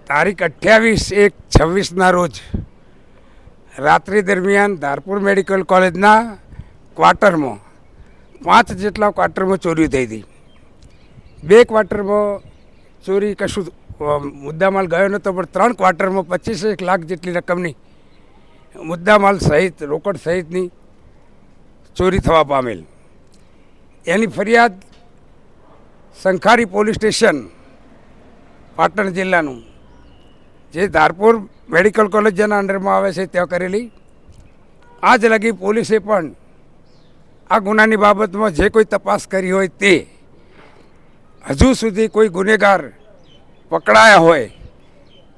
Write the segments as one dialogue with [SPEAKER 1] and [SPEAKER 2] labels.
[SPEAKER 1] તારીખ 28/1/26ના રોજ રાત્રિ દરમિયાન ધારપુર મેડિકલ કોલેજના ક્વાર્ટરમાં 5 જેટલા ક્વાર્ટરમાં ચોરી થઈ હતી. 2 ક્વાર્ટરમાં ચોરી કશું મુદ્દામાલ ગયો નહોતો, પણ 3 ક્વાર્ટરમાં 25 લાખ જેટલી રકમની મુદ્દામાલ સહિત રોકડ સહિતની ચોરી થવા પામેલ. એની ફરિયાદ સંખારી પોલીસ સ્ટેશન પાટણ જિલ્લાનું, જે ધારપુર મેડિકલ કોલેજ જેના અંડરમાં આવે છે ત્યાં કરેલી. આજ લગી પોલીસે પણ આ ગુનાની બાબતમાં જે કોઈ તપાસ કરી હોય તે હજુ સુધી કોઈ ગુનેગાર પકડાયા હોય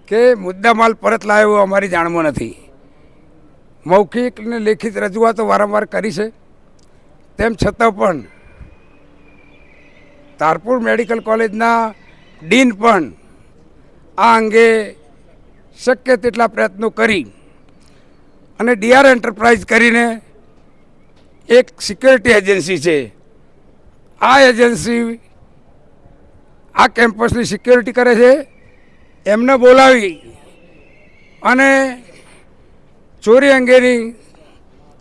[SPEAKER 1] કે મુદ્દામાલ પરત લાવ્યો એવું અમારી જાણમાં નથી. મૌખિક અને લેખિત રજૂઆતો વારંવાર કરી છે, તેમ છતાં પણ ધારપુર મેડિકલ કોલેજના ડીન પણ આ અંગે શક્ય તેટલા પ્રયત્નો કરી અને ડીઆર એન્ટરપ્રાઇઝ કરીને એક સિક્યોરિટી એજન્સી છે, આ એજન્સી આ કેમ્પસની સિક્યોરિટી કરે છે, એમને બોલાવી અને ચોરી અંગેની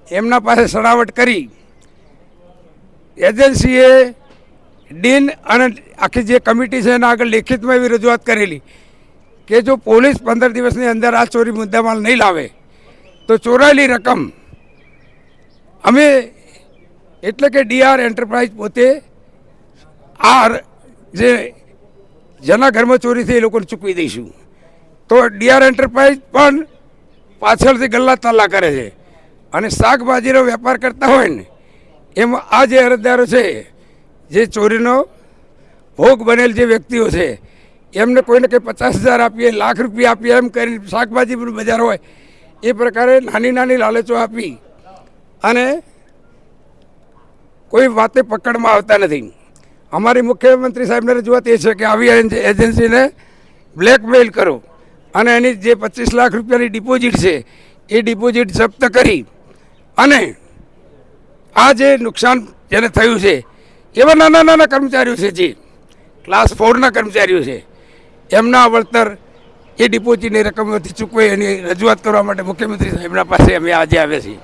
[SPEAKER 1] એમના પાસે સડાવટ કરી એજન્સીએ ડીન અને આખી જે કમિટી છે એના આગળ લેખિતમાં એવી રજૂઆત કરેલી કે જો પોલીસ 15 દિવસની અંદર આ ચોરી મુદ્દામાલ નહીં લાવે તો ચોરાયેલી રકમ અમે એટલે કે ડીઆર એન્ટરપ્રાઇઝ પોતે આ જે જેના ઘરમાં ચોરી થઈ એ લોકોને ચૂકવી દઈશું. તો ડીઆર એન્ટરપ્રાઇઝ પણ પાછળથી ગલ્લા તાલા કરે છે અને શાકભાજીનો વેપાર કરતા હોય ને એમાં આ જે અરજદારો છે, જે ચોરીનો ભોગ બનેલ જે વ્યક્તિઓ છે, એમને કોઈને કંઈ 50,000 આપીએ, લાખ રૂપિયા આપીએ, એમ કરીને શાકભાજી બજાર હોય એ પ્રકારે નાની નાની લાલચો આપી અને કોઈ વાતે પકડમાં આવતા નથી. અમારી મુખ્યમંત્રી સાહેબને રજૂઆત એ છે કે આવી એજન્સીને બ્લેકમેલ કરો અને એની જે 25 લાખ રૂપિયાની ડિપોઝિટ છે એ ડિપોઝિટ જપ્ત કરી અને આ જે નુકસાન જેને થયું છે એવા નાના નાના કર્મચારીઓ છે, જે ક્લાસ 4ના કર્મચારીઓ છે, એમના વળતર એ ડિપોઝિટની રકમથી ચૂકવે એની રજૂઆત કરવા માટે મુખ્યમંત્રી સાહેબના પાસે અમે આજે આવ્યા છીએ.